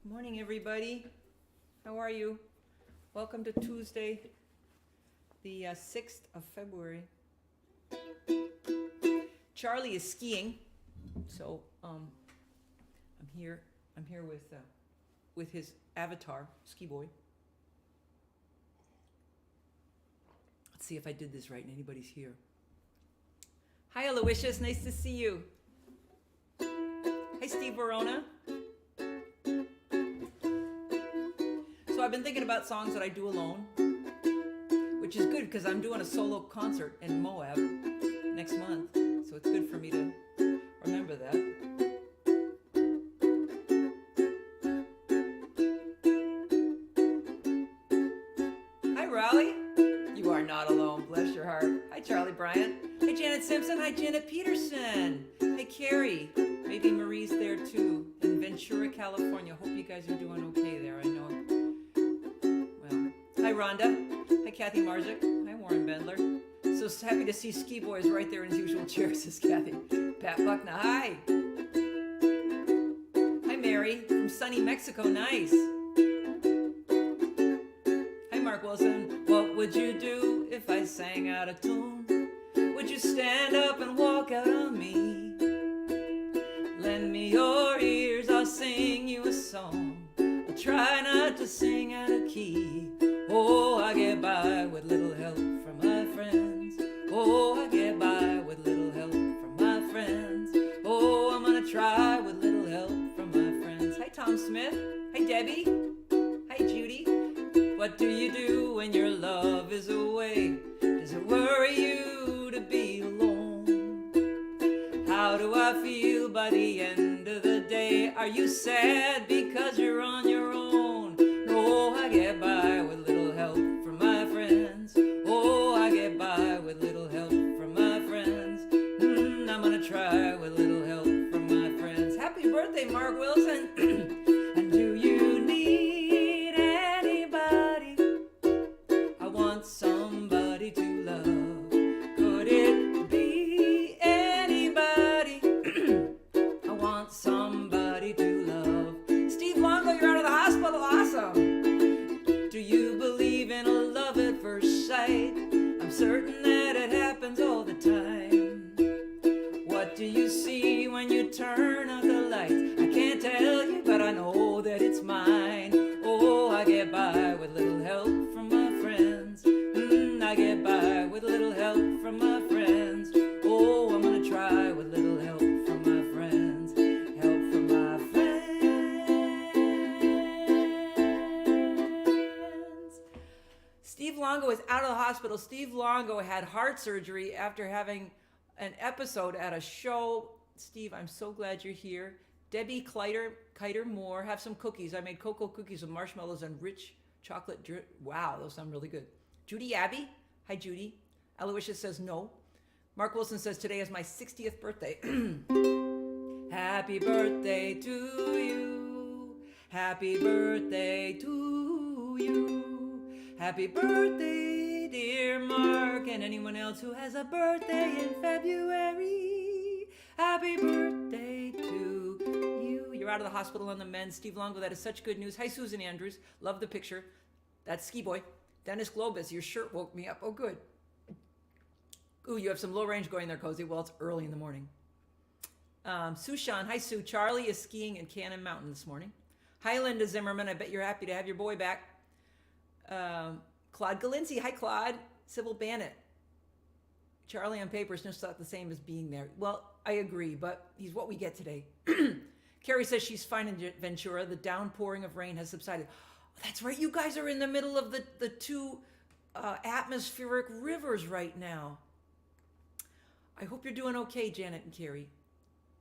Morning, everybody. How are you? Welcome to Tuesday, the 6th of February. Charlie is skiing, so I'm here. I'm here with his avatar, Ski Boy. Let's see if I did this right and anybody's here. Hi, Aloysius. Nice to see you. Hi, Steve Verona. So I've been thinking about songs that I do alone, which is good because I'm doing a solo concert in Moab next month. So it's good for me to remember that. Hi, Raleigh. You are not alone. Bless your heart. Hi, Charlie Bryant. Hi, Janet Simpson. Hi, Janet Peterson. Hi, Carrie. Maybe Marie's there too in Ventura, California. Hope you guys are doing okay there. I know. Well, hi, Rhonda. Hi, Kathy Marzik. Hi, Warren Bendler. So happy to see Ski Boy is right there in his usual chair, says Kathy. Pat Buckner. Hi. Hi, Mary from sunny Mexico. Nice. Hi, Mark Wilson. What would you do if I sang out of tune? Would you stand up and walk out on me? Lend me your ears, I'll sing you a song. I'll try not to sing out of key. Oh, I get by with little help from my friends. Oh, I get by with little help from my friends. Oh, I'm gonna try with little help from my friends. Hi, Tom Smith. Hi, Debbie. Hi, Judy. What do you do when your love is away? Does it worry you to be alone? How do I feel by the end of the day? Are you sad because you're on your own? No, I get by with little help from my friends. Oh, I get by with little help from my friends. I'm gonna try with little help from my friends. Happy birthday, Mark Wilson. And do you need anybody? I want somebody to love. Could it be anybody? I want somebody to love. Steve Longo, you're out of the hospital. Awesome. Do you believe in a love at first sight? I'm certain that it happens all the time. What do you see when you turn out the lights? I can't tell you, but I know that it's mine. Oh, I get by with little help from my friends. I get by with little help from my friends. Oh, I'm gonna try with little help from my friends. Help from my friends. Steve Longo is out of the hospital. Steve Longo had heart surgery after having an episode at a show. Steve, I'm so glad you're here. Debbie Kiter Moore, have some cookies. I made cocoa cookies with marshmallows and rich chocolate drip. Wow, those sound really good. Judy Abbey, hi Judy. Aloysius says no. Mark Wilson says today is my 60th birthday. Happy birthday to you. Happy birthday to you. Happy birthday, dear Mark, and anyone else who has a birthday in February. Happy birthday to you. You're out of the hospital on the mend. Steve Longo, that is such good news. Hi, Susan Andrews. Love the picture. That's Ski Boy. Dennis Globus, your shirt woke me up. Oh, good. Ooh, you have some low range going there, Cozy. Well, it's early in the morning. Sushan, hi, Sue. Charlie is skiing in Cannon Mountain this morning. Hi, Linda Zimmerman. I bet you're happy to have your boy back. Claude Galinzi, hi, Claude. Sybil Bannett. Charlie on paper is just not the same as being there. Well, I agree, but he's what we get today. Carrie says she's fine in Ventura. The downpouring of rain has subsided. Oh, that's right. You guys are in the middle of the two atmospheric rivers right now. I hope you're doing okay, Janet and Carrie.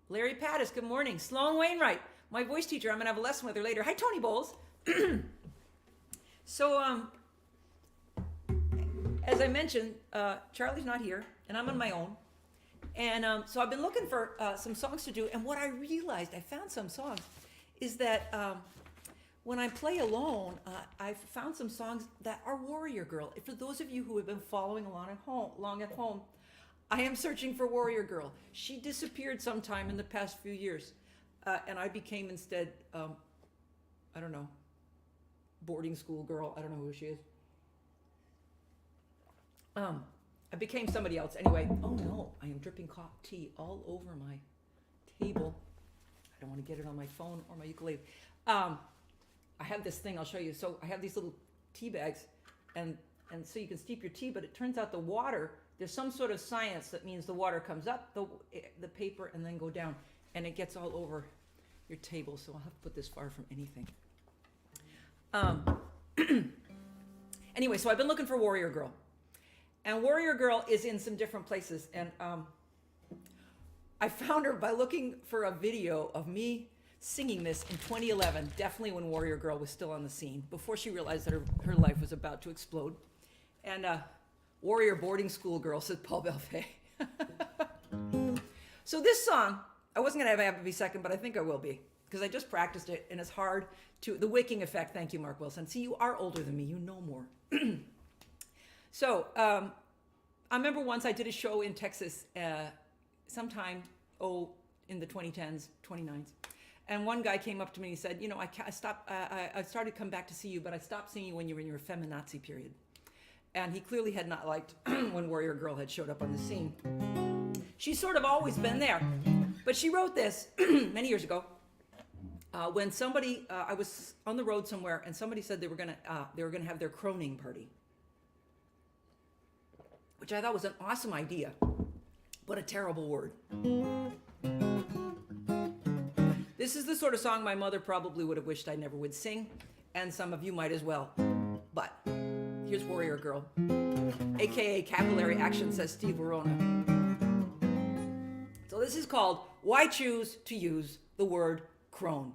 Larry Pattis, good morning. Sloan Wainwright, my voice teacher. I'm going to have a lesson with her later. Hi, Tony Bowles. So, as I mentioned, Charlie's not here, and I'm on my own. And so I've been looking for some songs to do, and what I realized, I found some songs, is that when I play alone, I've found some songs that are Warrior Girl. For those of you who have been following along at home, I am searching for Warrior Girl. She disappeared sometime in the past few years, and I became instead I don't know, boarding school girl. I don't know who she is. I became somebody else. Anyway, oh no, I am dripping tea all over my table. I don't want to get it on my phone or my ukulele. I have this thing I'll show you. So I have these little tea bags, and so you can steep your tea, but it turns out the water, there's some sort of science that means the water comes up the paper and then go down, and it gets all over your table, so I'll have to put this far from anything. Anyway, so I've been looking for Warrior Girl. And Warrior Girl is in some different places, and I found her by looking for a video of me singing this in 2011, definitely when Warrior Girl was still on the scene, before she realized that her life was about to explode. And Warrior Boarding School Girl, said Paul Belfay. So this song, I wasn't going to have to be second, but I think I will be, because I just practiced it, and it's hard to, the wicking effect, thank you, Mark Wilson. See, you are older than me, you know more. So, I remember once I did a show in Texas sometime, in the 2010s, 29s. And one guy came up to me and he said, you know, I started to come back to see you, but I stopped seeing you when you were in your feminazi period. And he clearly had not liked when Warrior Girl had showed up on the scene. She's sort of always been there. But she wrote this many years ago when somebody, I was on the road somewhere, and somebody said they were gonna have their croning party, which I thought was an awesome idea, but a terrible word. This is the sort of song my mother probably would have wished I never would sing, and some of you might as well. But here's Warrior Girl, aka Capillary Action, says Steve Verona. So this is called Why Choose to Use the Word Crone.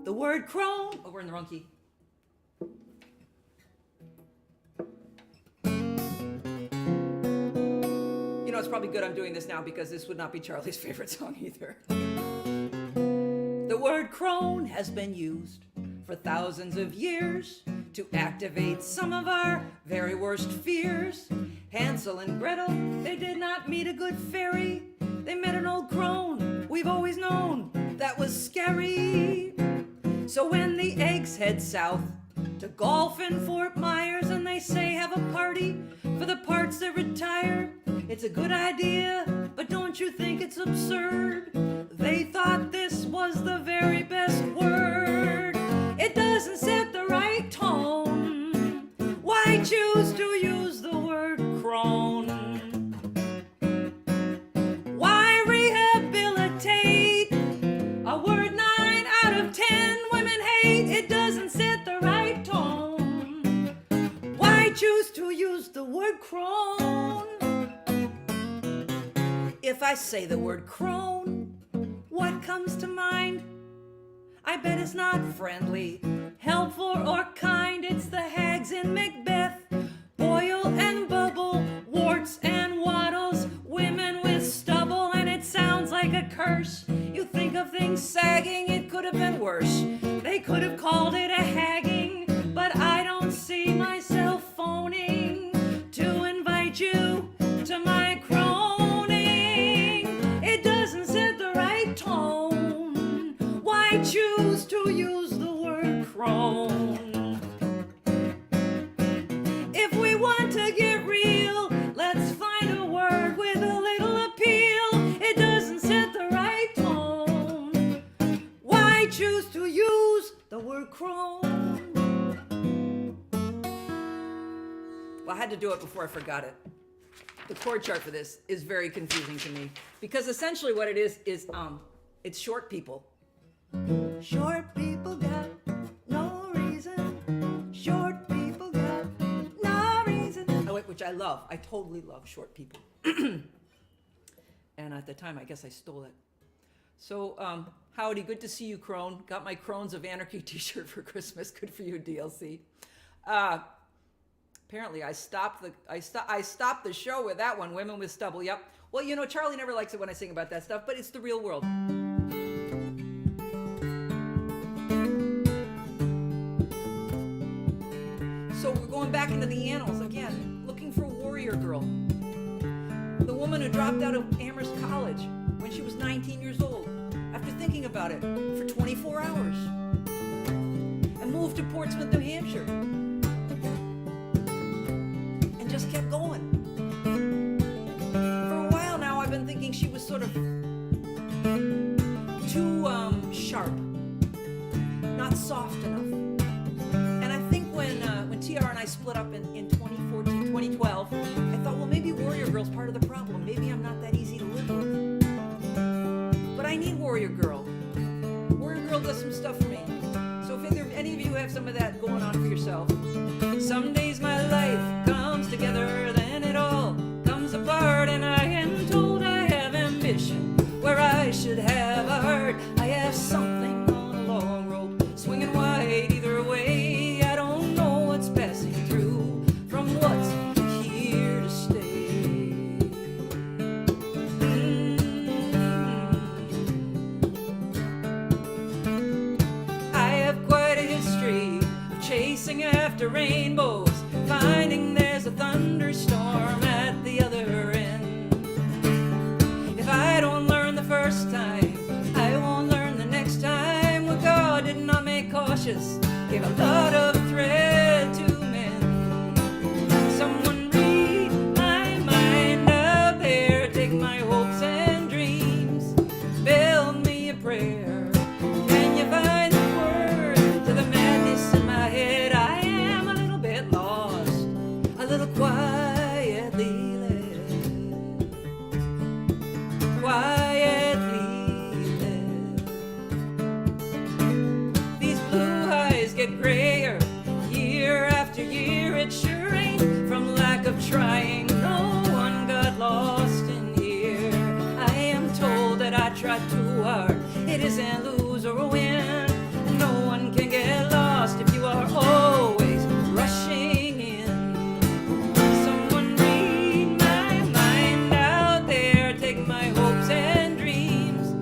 The word crone, oh, we're in the wrong key. You know, it's probably good I'm doing this now because this would not be Charlie's favorite song either. The word crone has been used for thousands of years to activate some of our very worst fears. Hansel and Gretel, they did not meet a good fairy. They met an old crone, we've always known that was scary. So when the eggs head south to golf in Fort Myers and they say have a party for the parts that retire, it's a good idea, but don't you think it's absurd? They thought this was the very best word. It doesn't set the right tone. Why choose to use the word crone? Why rehabilitate a word 9 out of 10 women hate? It doesn't set the right tone. Why choose to use the word crone? If I say the word crone, what comes to mind? I bet it's not friendly, helpful, or kind. It's the hags in Macbeth, boil and bubble, warts and waddles, women with stubble, and it sounds like a curse. You think of things sagging, it could have been worse. They could have called it a hagging, but I don't see myself phoning to invite you to my croning. It doesn't set the right tone. Why choose to use the word crone? If we want to get real, let's find a word with a little appeal. It doesn't set the right tone. Why choose to use the word crone? Well, I had to do it before I forgot it. The chord chart for this is very confusing to me because essentially what it is it's short people. Short people got no reason. Short people got no reason. Oh, wait, which I love. I totally love short people. And at the time, I guess I stole it. So, howdy, good to see you, Crone. Got my Crones of Anarchy t-shirt for Christmas. Good for you, DLC. Apparently, I stopped the show with that one. Women with stubble. Yep. Well, you know, Charlie never likes it when I sing about that stuff, but it's the real world. So we're going back into the annals again, looking for Warrior Girl, the woman who dropped out of Amherst College when she was 19 years old after thinking thinking about it for 24 hours and moved to Portsmouth, New Hampshire and just kept going. For a while now, I've been thinking she was sort of too sharp, not soft enough. And I think when TR and I split up in 2014, 2012, I thought, well, maybe Warrior Girl's part of the problem. Maybe I'm not that easy to live with. But I need Warrior Girl. Warrior Girl does some stuff for me. So if any of you have some of that going on for yourself. Some days my life comes together, then it all comes apart, and I am told I have ambition where I should have a heart. I have something on a long rope, swinging wide either way. I don't know what's passing through from what's here to stay. I have quite a history of chasing after rainbows, finding there's a thunderstorm at the other end. If I don't learn the first time, I won't learn the next time. Well, God did not make cautious, gave a lot of thread to mend. Someone read my mind out there, take my hopes and dreams, build me a prayer. Can you find the words to the madness in my head? I am a little bit lost, a little quietly led, quietly led. These blue eyes get grayer year after year. It sure ain't from lack of trying. No one got lost in here. I am told that I tried too hard. It isn't lose or win. No one can get lost if you are always rushing in. Someone read my mind out there, take my hopes and dreams,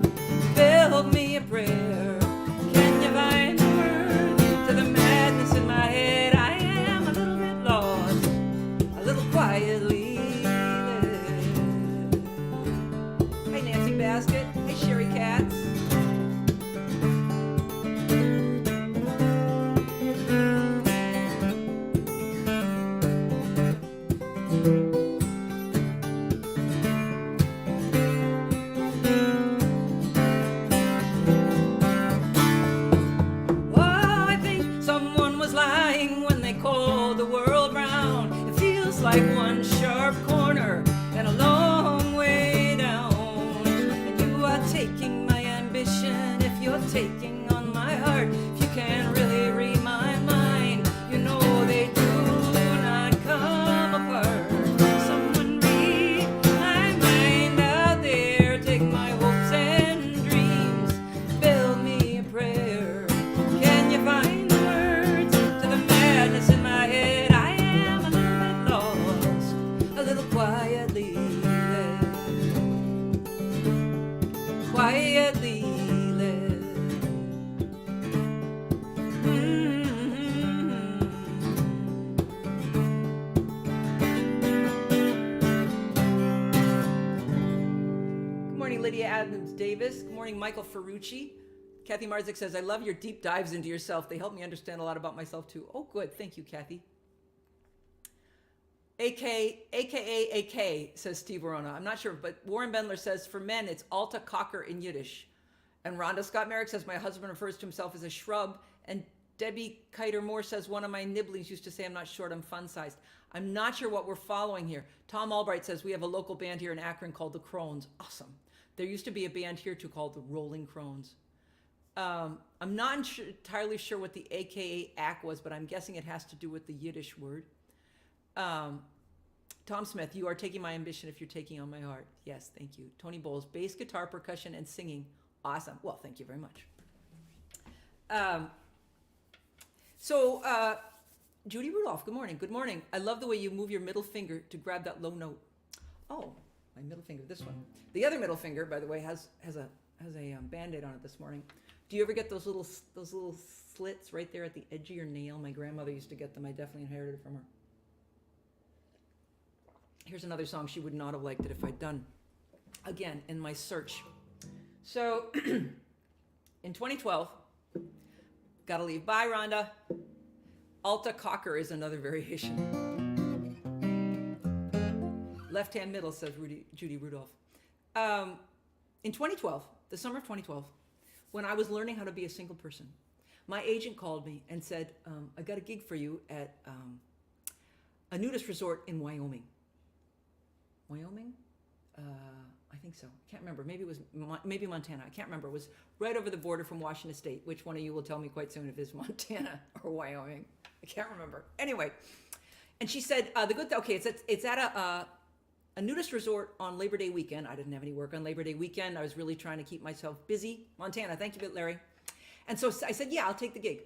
build me a prayer. Can you find the words to the madness in my head? I am a little bit lost, a little quietly led. Hi, Nancy Basket. Hi, Sherry Katz. Oh, I think someone was lying when they called the world round. It feels like one sharp corner and a long way down. And you are taking my ambition, if you're taking on my heart. If you can really read my mind, you know they do not come apart. Someone read my mind out there, take my hopes and dreams, build me a prayer. Can you find the words to the madness in my head? I am a little bit lost, a little quietly led, quietly led. Good morning, Lydia Adams Davis. Good morning, Michael Ferrucci. Kathy Marzik says, I love your deep dives into yourself. They help me understand a lot about myself too. Oh, good. Thank you, Kathy. AKA, says Steve Verona. I'm not sure, but Warren Bendler says, for men, it's Alta Cocker in Yiddish. And Rhonda Scott Merrick says, my husband refers to himself as a shrub. And Debbie Kiter Moore says, one of my nibblings used to say, I'm not short, I'm fun-sized. I'm not sure what we're following here. Tom Albright says, we have a local band here in Akron called the Crones. Awesome. There used to be a band here too called the Rolling Crones. I'm not entirely sure what the AKA ack was, but I'm guessing it has to do with the Yiddish word. Tom Smith, you are taking my ambition if you're taking on my heart. Yes, thank you. Tony Bowles, bass, guitar, percussion, and singing. Awesome. Well, thank you very much. Judy Rudolph, good morning. Good morning. I love the way you move your middle finger to grab that low note. Oh, my middle finger, this one. The other middle finger, by the way, has a Band-Aid on it this morning. Do you ever get those little slits right there at the edge of your nail? My grandmother used to get them. I definitely inherited it from her. Here's another song she would not have liked it if I'd done. Again, in my search. So, In 2012, gotta leave. Bye, Rhonda. Alta Cocker is another variation. Left hand middle, says Judy Rudolph. In 2012, the summer of 2012, when I was learning how to be a single person, my agent called me and said, I got a gig for you at a nudist resort in Wyoming. Wyoming? I think so. I can't remember. Maybe it was maybe Montana. I can't remember. It was right over the border from Washington State. Which one of you will tell me quite soon if it's Montana or Wyoming? I can't remember. Anyway, and she said it's at a nudist resort on Labor Day weekend. I didn't have any work on Labor Day weekend. I was really trying to keep myself busy. Montana. Thank you, Larry. And so I said, yeah, I'll take the gig.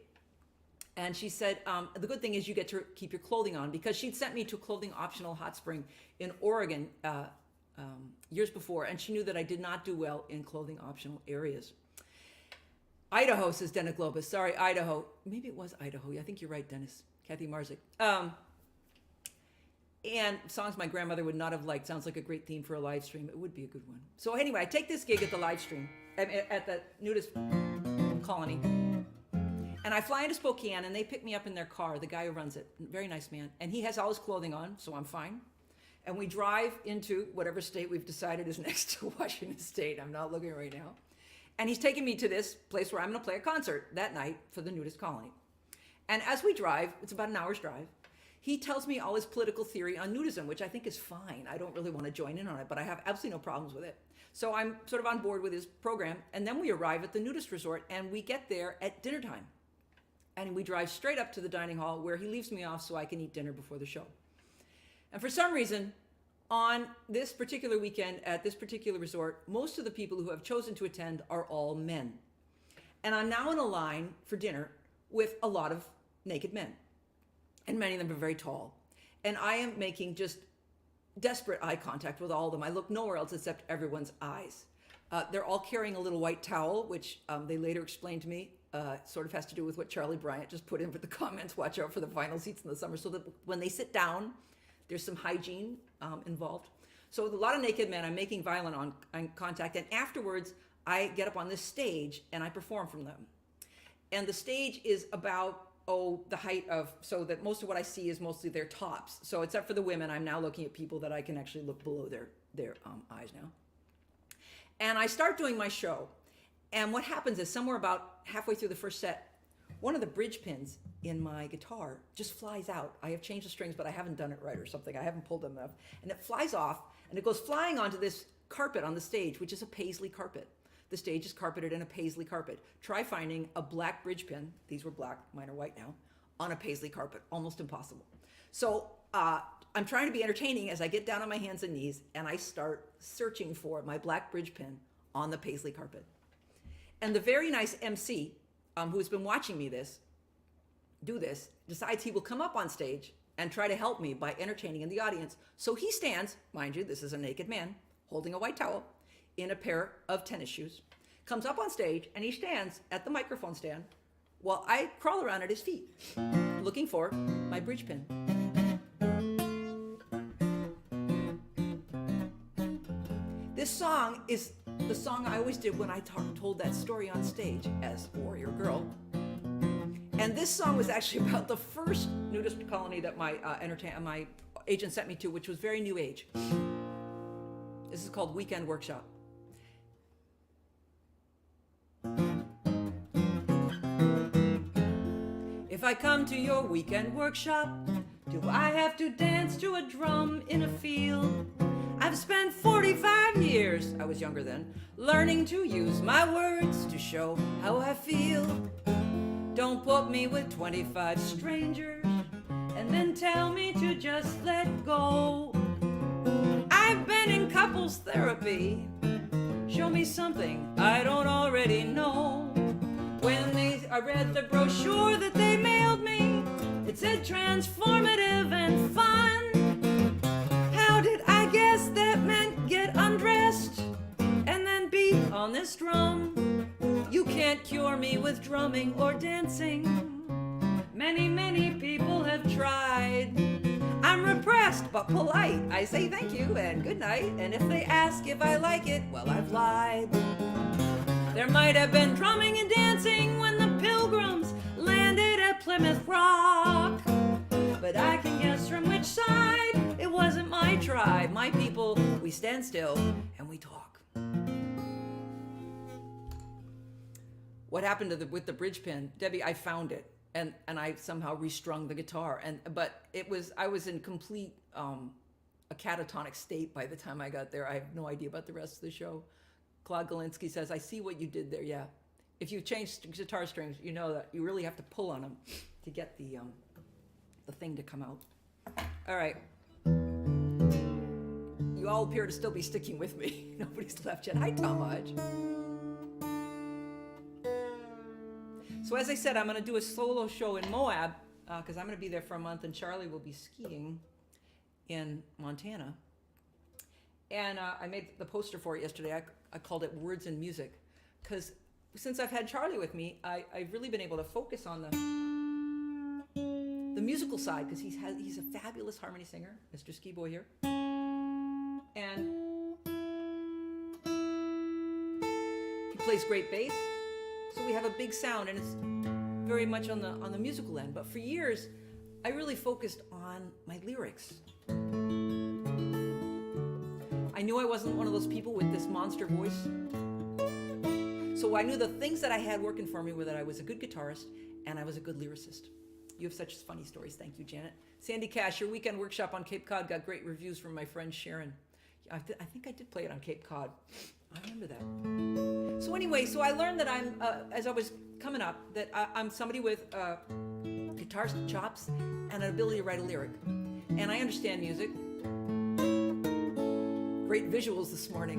And she said, the good thing is you get to keep your clothing on, because she'd sent me to a clothing optional hot spring in Oregon years before, and she knew that I did not do well in clothing optional areas. Idaho, says Dennis Globus. Sorry, Idaho. Maybe it was Idaho. I think you're right, Dennis. Kathy Marzik. And songs my grandmother would not have liked. Sounds like a great theme for a live stream. It would be a good one. So anyway, I take this gig at the live stream, at the nudist colony. And I fly into Spokane, and they pick me up in their car, the guy who runs it. Very nice man. And he has all his clothing on, so I'm fine. And we drive into whatever state we've decided is next to Washington State. I'm not looking right now. And he's taking me to this place where I'm going to play a concert that night for the nudist colony. And as we drive, it's about an hour's drive, he tells me all his political theory on nudism, which I think is fine. I don't really want to join in on it, but I have absolutely no problems with it. So I'm sort of on board with his program. And then we arrive at the nudist resort, and we get there at dinner time. And we drive straight up to the dining hall, where he leaves me off so I can eat dinner before the show. And for some reason, on this particular weekend at this particular resort, most of the people who have chosen to attend are all men. And I'm now in a line for dinner with a lot of naked men. And many of them are very tall. And I am making just desperate eye contact with all of them. I look nowhere else except everyone's eyes. They're all carrying a little white towel, which they later explained to me sort of has to do with what Charlie Bryant just put in for the comments. Watch out for the vinyl seats in the summer, so that when they sit down, there's some hygiene involved. So with a lot of naked men, I'm making violent on contact. And afterwards, I get up on this stage and I perform from them. And the stage is about, the height of, so that most of what I see is mostly their tops. So except for the women, I'm now looking at people that I can actually look below their eyes now. And I start doing my show. And what happens is, somewhere about halfway through the first set, one of the bridge pins in my guitar just flies out. I have changed the strings, but I haven't done it right or something. I haven't pulled them enough. And it flies off, and it goes flying onto this carpet on the stage, which is a paisley carpet. The stage is carpeted in a paisley carpet. Try finding a black bridge pin, these were black, mine are white now, on a paisley carpet. Almost impossible. So I'm trying to be entertaining as I get down on my hands and knees, and I start searching for my black bridge pin on the paisley carpet. And the very nice MC, who's been watching me do this, decides he will come up on stage and try to help me by entertaining in the audience. So he stands, mind you, this is a naked man, holding a white towel, in a pair of tennis shoes, comes up on stage, and he stands at the microphone stand while I crawl around at his feet, looking for my bridge pin. This song is the song I always did when I told that story on stage as Warrior Girl. And this song was actually about the first nudist colony that my agent sent me to, which was very new age. This is called Weekend Workshop. If I come to your weekend workshop, do I have to dance to a drum in a field? I've spent 45 years, I was younger then, learning to use my words to show how I feel. Don't put me with 25 strangers and then tell me to just let go. I've been in couples therapy. Show me something I don't already know. When I read the brochure that they mailed me, it said transformative and fun. How did I guess that meant get undressed and then beat on this drum? You can't cure me with drumming or dancing. Many, many people have tried. I'm repressed but polite. I say thank you and good night. And if they ask if I like it, well, I've lied. There might have been drumming and dancing when the Pilgrims landed at Plymouth Rock. But I can guess from which side. It wasn't my tribe. My people, we stand still and we talk. What happened with the bridge pin? Debbie, I found it. And I somehow restrung the guitar. But I was in complete a catatonic state by the time I got there. I have no idea about the rest of the show. Claude Galinsky says, I see what you did there, yeah. If you change guitar strings, you know that you really have to pull on them to get the thing to come out. All right. You all appear to still be sticking with me. Nobody's left yet. Hi, Tom Hodge. So as I said, I'm going to do a solo show in Moab because I'm going to be there for a month, and Charlie will be skiing in Montana. And I made the poster for it yesterday. I called it Words and Music, because since I've had Charlie with me, I've really been able to focus on the musical side, because he's a fabulous harmony singer, Mr. Ski Boy here. And he plays great bass, so we have a big sound, and it's very much on the musical end. But for years, I really focused on my lyrics. I knew I wasn't one of those people with this monster voice. So I knew the things that I had working for me were that I was a good guitarist and I was a good lyricist. You have such funny stories. Thank you, Janet. Sandy Cash, your weekend workshop on Cape Cod got great reviews from my friend Sharon. I think I did play it on Cape Cod. I remember that. So anyway, so I learned that I'm, as I was coming up, that I'm somebody with guitar chops and an ability to write a lyric. And I understand music. Great visuals this morning.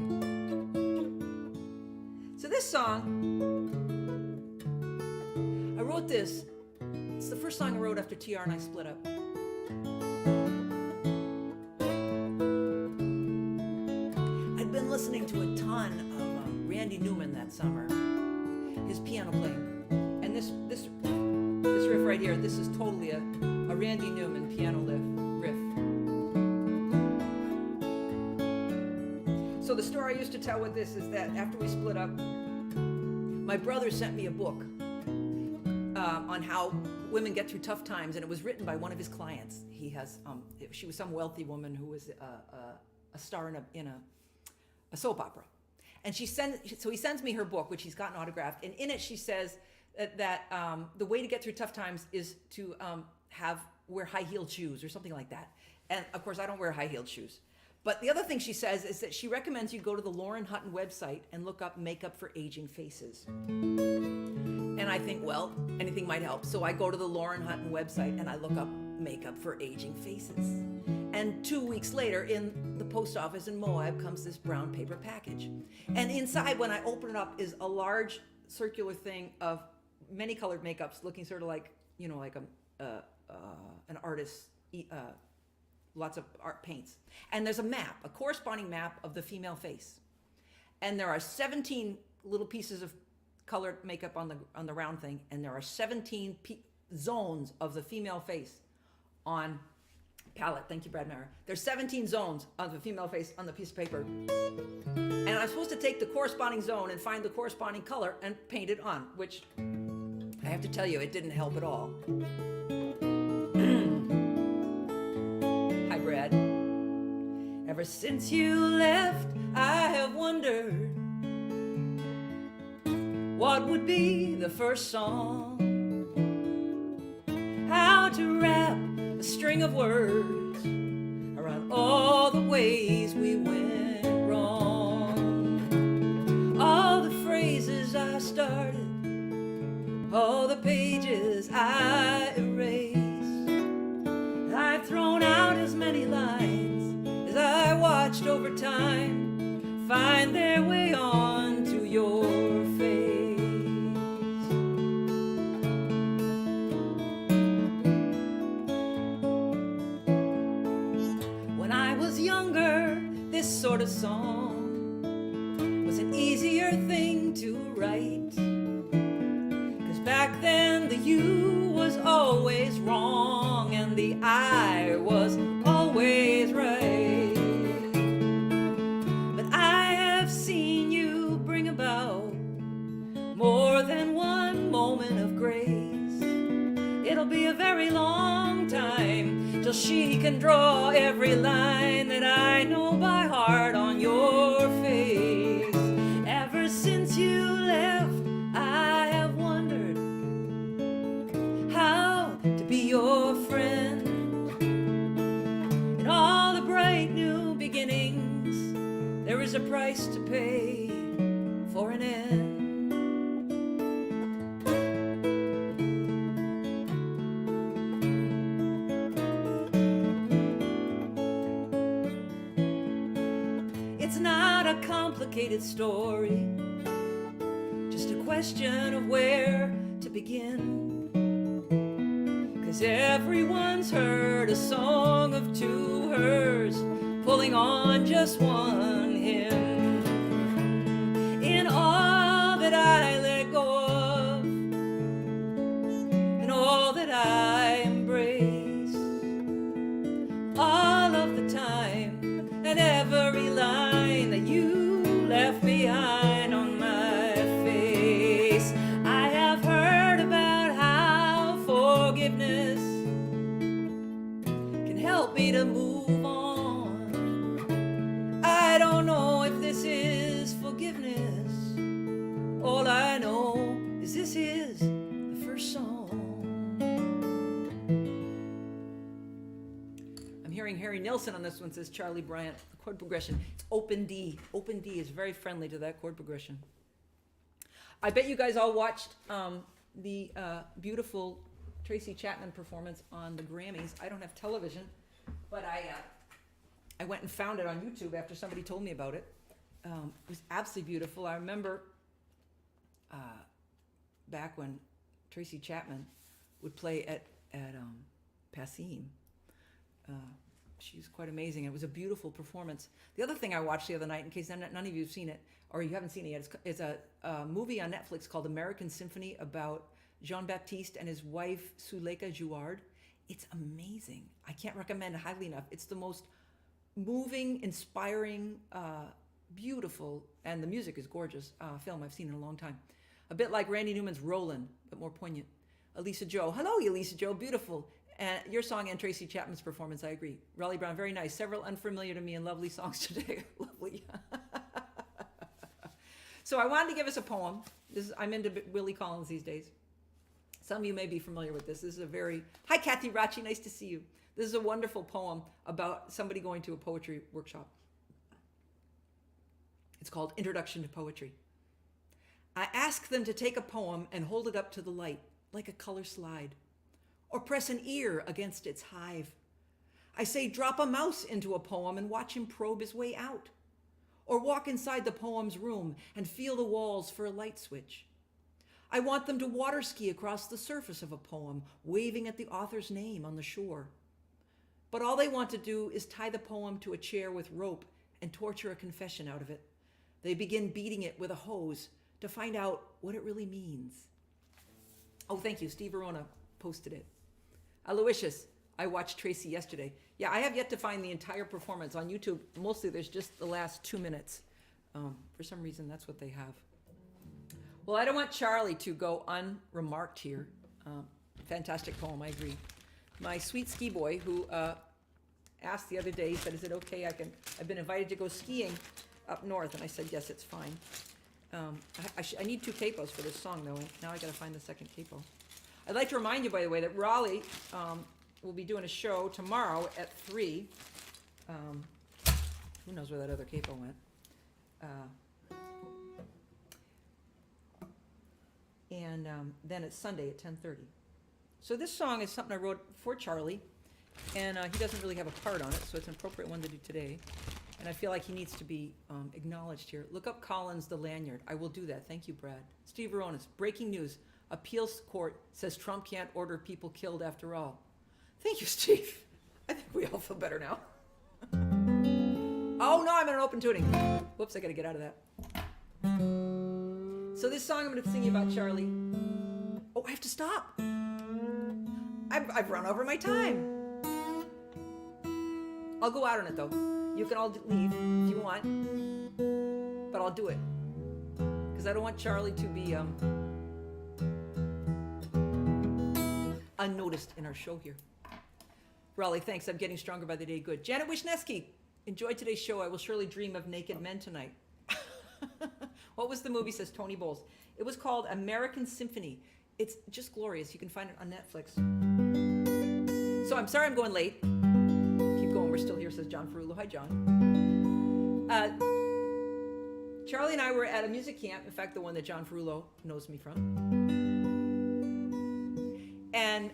So this song, I wrote this. It's the first song I wrote after TR and I split up. I'd been listening to a ton of Randy Newman that summer, his piano playing. And this riff right here, this is totally a Randy Newman piano riff. So the story I used to tell with this is that after we split up, my brother sent me a book on how women get through tough times, and it was written by one of his clients. He has, she was some wealthy woman who was a star in a soap opera, and so he sends me her book, which he's gotten autographed, and in it she says that the way to get through tough times is to wear high-heeled shoes or something like that. And of course, I don't wear high-heeled shoes. But the other thing she says is that she recommends you go to the Lauren Hutton website and look up makeup for aging faces. And I think, well, anything might help. So I go to the Lauren Hutton website and I look up makeup for aging faces. And 2 weeks later, in the post office in Moab comes this brown paper package. And inside, when I open it up, is a large circular thing of many colored makeups, looking sort of like, you know, like an artist, lots of art paints. And there's a map, a corresponding map of the female face. And there are 17 little pieces of colored makeup on the round thing, and there are 17 zones of the female face on palette. Thank you, Brad Mara. There's 17 zones of the female face on the piece of paper. And I'm supposed to take the corresponding zone and find the corresponding color and paint it on, which I have to tell you, it didn't help at all. Hi, Brad. Ever since you left, I have wondered what would be the first song, how to wrap a string of words around all the ways we went wrong, all the phrases I started, all the pages I erased. I've thrown out as many lines as I watched over time find their way on to your face. When I was younger, this sort of song was an easier thing to write, 'cause back then the you was always wrong and the I was always right. But I have seen you bring about more than one moment of grace. It'll be a very long time till she can draw every line that I know by heart on your face. Ever since you left, I have wondered how to be your friend. In all the bright new beginnings, there is a price to pay for an end. It's not a complicated story, just a question of where to begin. 'Cause everyone's heard a song of two hers, pulling on just one hymn. In all that I let go of, and all that I embrace, all of the time and every line that you left behind on my face. I have heard about how forgiveness can help me to move on. I don't know if this is forgiveness. All I know is this is the first song. I'm hearing Harry Nilsson on this one, says Charlie Bryant. The chord progression, it's open D. Open D is very friendly to that chord progression. I bet you guys all watched the beautiful Tracy Chapman performance on the Grammys. I don't have television, but I went and found it on YouTube after somebody told me about it. It was absolutely beautiful. I remember back when Tracy Chapman would play at Passim. She's quite amazing. It was a beautiful performance. The other thing I watched the other night, in case none of you have seen it, or you haven't seen it yet, it's a movie on Netflix called American Symphony about Jean-Baptiste and his wife, Suleika Jouard. It's amazing. I can't recommend it highly enough. It's the most moving, inspiring, beautiful, and the music is gorgeous, film I've seen in a long time. A bit like Randy Newman's Roland, but more poignant. Elisa Joe. Hello, Elisa Joe. Beautiful. And your song and Tracy Chapman's performance, I agree. Raleigh Brown, very nice. Several unfamiliar to me and lovely songs today. Lovely. So I wanted to give us a poem. I'm into Willie Collins these days. Some of you may be familiar with this. This is a very... Hi, Kathy Rachi. Nice to see you. This is a wonderful poem about somebody going to a poetry workshop. It's called Introduction to Poetry. I ask them to take a poem and hold it up to the light, like a color slide, or press an ear against its hive. I say, drop a mouse into a poem and watch him probe his way out, or walk inside the poem's room and feel the walls for a light switch. I want them to water ski across the surface of a poem, waving at the author's name on the shore. But all they want to do is tie the poem to a chair with rope and torture a confession out of it. They begin beating it with a hose to find out what it really means. Oh, thank you. Steve Verona posted it. Aloysius, I watched Tracy yesterday. Yeah, I have yet to find the entire performance on YouTube. Mostly there's just the last 2 minutes. For some reason, that's what they have. Well, I don't want Charlie to go unremarked here. Fantastic poem, I agree. My sweet ski boy, who asked the other day, he said, is it okay? I've been invited to go skiing up north. And I said, yes, it's fine. I need 2 capos for this song, though. And now I got to find the second capo. I'd like to remind you, by the way, that Raleigh will be doing a show tomorrow at 3. Who knows where that other capo went? And then it's Sunday at 10:30. So this song is something I wrote for Charlie, and he doesn't really have a part on it, so it's an appropriate one to do today. And I feel like he needs to be acknowledged here. Look up Collins, The Lanyard. I will do that. Thank you, Brad. Steve Veronis, breaking news. Appeals court says Trump can't order people killed after all. Thank you, Steve. I think we all feel better now. Oh, no, I'm in an open tuning. Whoops, I got to get out of that. So this song I'm going to sing you about Charlie. Oh, I have to stop. I've run over my time. I'll go out on it, though. You can all leave if you want, but I'll do it because I don't want Charlie to be unnoticed in our show here. Raleigh, thanks. I'm getting stronger by the day. Good. Janet Wisniewski, enjoyed today's show. I will surely dream of naked men tonight. What was the movie, says Tony Bowles? It was called American Symphony. It's just glorious. You can find it on Netflix. So I'm sorry I'm going late. Keep going. We're still here, says John Ferrulo. Hi, John. Charlie and I were at a music camp. In fact, the one that John Ferrulo knows me from. And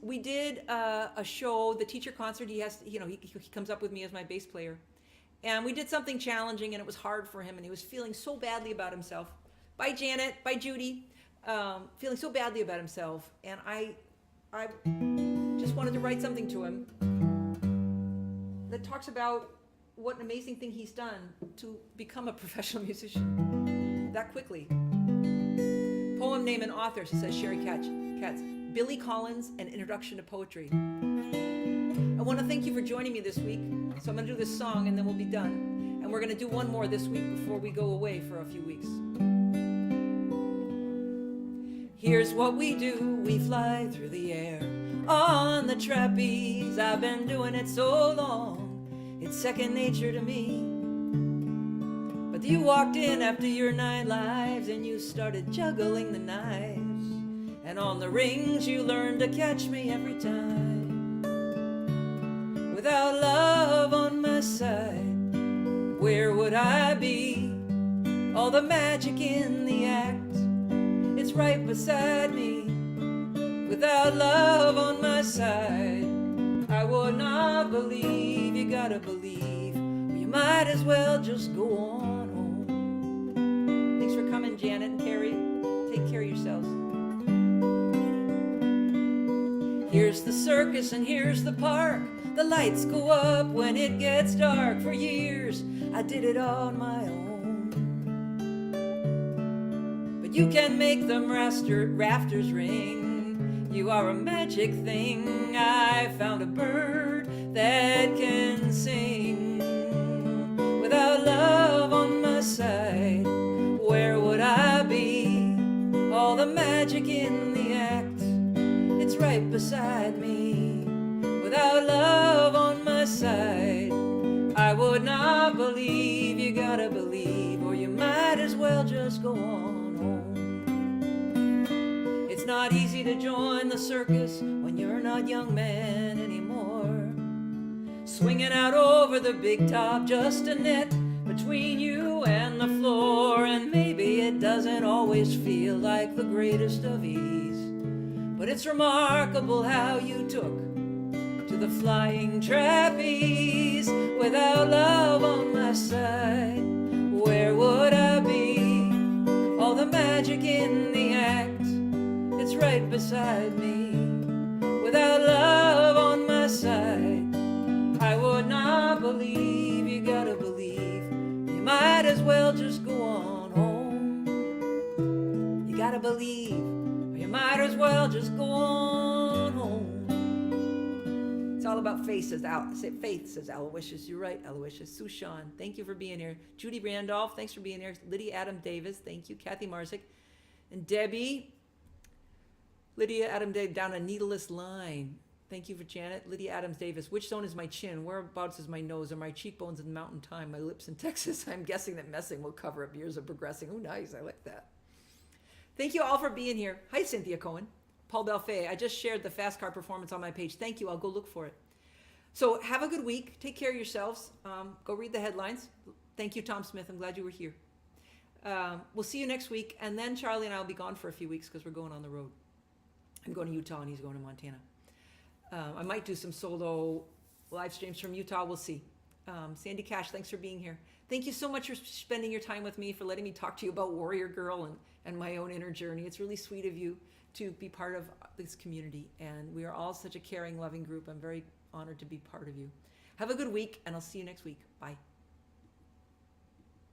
we did a show, the teacher concert. He comes up with me as my bass player. And we did something challenging, and it was hard for him, and he was feeling so badly about himself. Bye, Janet. Bye, Judy. Feeling so badly about himself. And I just wanted to write something to him that talks about what an amazing thing he's done to become a professional musician that quickly. Poem, name, and author, says Sherry Katz. Billy Collins, An Introduction to Poetry. I want to thank you for joining me this week. So I'm going to do this song and then we'll be done. And we're going to do one more this week before we go away for a few weeks. Here's what we do. We fly through the air on the trapeze. I've been doing it so long, it's second nature to me. But you walked in after your 9 lives and you started juggling the knives. And on the rings you learned to catch me every time. Without love on my side, where would I be? All the magic in the act, it's right beside me. Without love on my side, I would not believe. You gotta believe, or you might as well just go on home. Thanks for coming, Janet and Carrie. Take care of yourselves. Here's the circus and here's the park. The lights go up when it gets dark. For years I did it on my own. But you can make them rafters ring. You are a magic thing. I found a bird that can sing. Without love on my side, where would I be? All the magic in the act, it's right beside me. Without love on my side, I would not believe. You gotta believe, or you might as well just go on home. It's not easy to join the circus when you're not young men anymore. Swinging out over the big top, just a net between you and the floor. And maybe it doesn't always feel like the greatest of ease, but it's remarkable how you took to the flying trapeze. Without love on my side, where would I be? All the magic in the act, it's right beside me. Without love on my side, I would not believe. You gotta believe, you might as well just go on home. You gotta believe, or you might as well just go on home. It's all about faith, says Aloysius. You're right, Aloysius. Sushan, thank you for being here. Judy Randolph, thanks for being here. Lydia Adam Davis, thank you. Kathy Marzik. And Debbie. Lydia Adam Davis, down a needleless line. Thank you for Janet. Lydia Adams Davis. Which zone is my chin? Whereabouts is my nose? Are my cheekbones in mountain time? My lips in Texas? I'm guessing that messing will cover up years of progressing. Oh, nice. I like that. Thank you all for being here. Hi, Cynthia Cohen. Paul Belfay, I just shared the fast car performance on my page. Thank you. I'll go look for it. So have a good week. Take care of yourselves. Go read the headlines. Thank you, Tom Smith. I'm glad you were here. We'll see you next week. And then Charlie and I will be gone for a few weeks because we're going on the road. I'm going to Utah and he's going to Montana. I might do some solo live streams from Utah. We'll see. Sandy Cash, thanks for being here. Thank you so much for spending your time with me, for letting me talk to you about Warrior Girl and my own inner journey. It's really sweet of you to be part of this community. And we are all such a caring, loving group. I'm very honored to be part of you. Have a good week, and I'll see you next week. Bye.